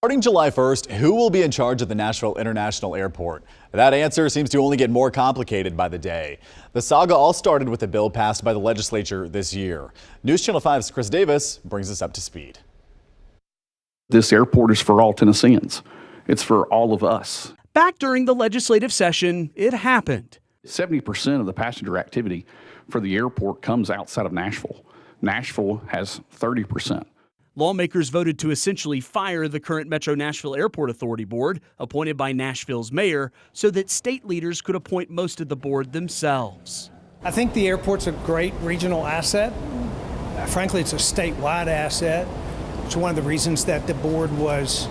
Starting July 1st, who will be in charge of the Nashville International Airport? That answer seems to only get more complicated by the day. The saga all started with a bill passed by the legislature this year. News Channel 5's Chris Davis brings us up to speed. This airport is for all Tennesseans. It's for all of us. Back during the legislative session, it happened. 70% of the passenger activity for the airport comes outside of Nashville. Nashville has 30%. Lawmakers voted to essentially fire the current Metro Nashville Airport Authority Board, appointed by Nashville's mayor, so that state leaders could appoint most of the board themselves. I think the airport's a great regional asset. Frankly, it's a statewide asset. It's one of the reasons that the board was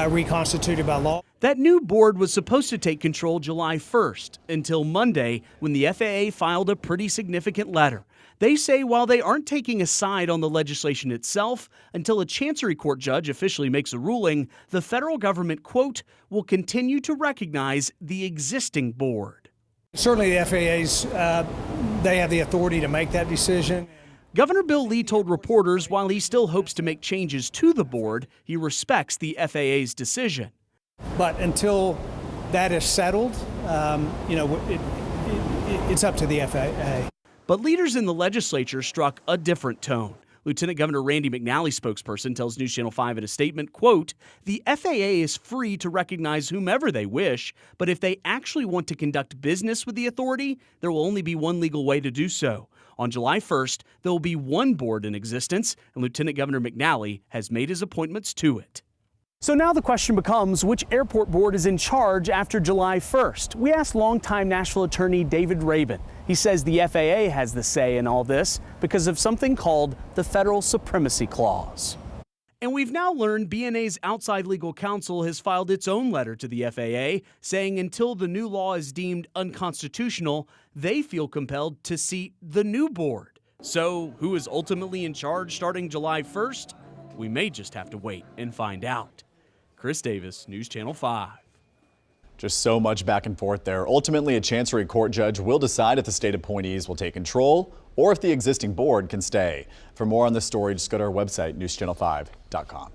reconstituted by law. That new board was supposed to take control July 1st until Monday, when the FAA filed a pretty significant letter. They say while they aren't taking a side on the legislation itself, until a Chancery Court judge officially makes a ruling, the federal government, quote, will continue to recognize the existing board. Certainly the FAA's, they have the authority to make that decision. Governor Bill Lee told reporters while he still hopes to make changes to the board, he respects the FAA's decision. But until that is settled, it's up to the FAA. But leaders in the legislature struck a different tone. Lieutenant Governor Randy McNally's spokesperson tells News Channel 5 in a statement, quote, the FAA is free to recognize whomever they wish, but if they actually want to conduct business with the authority, there will only be one legal way to do so. On July 1st, there will be one board in existence, and Lieutenant Governor McNally has made his appointments to it. So now the question becomes, which airport board is in charge after July 1st? We asked longtime Nashville attorney David Rabin. He says the FAA has the say in all this because of something called the Federal Supremacy Clause. And we've now learned BNA's outside legal counsel has filed its own letter to the FAA saying until the new law is deemed unconstitutional, they feel compelled to seat the new board. So who is ultimately in charge starting July 1st? We may just have to wait and find out. Chris Davis, News Channel 5. Just so much back and forth there. Ultimately, a Chancery Court judge will decide if the state appointees will take control or if the existing board can stay. For more on this story, just go to our website, newschannel5.com.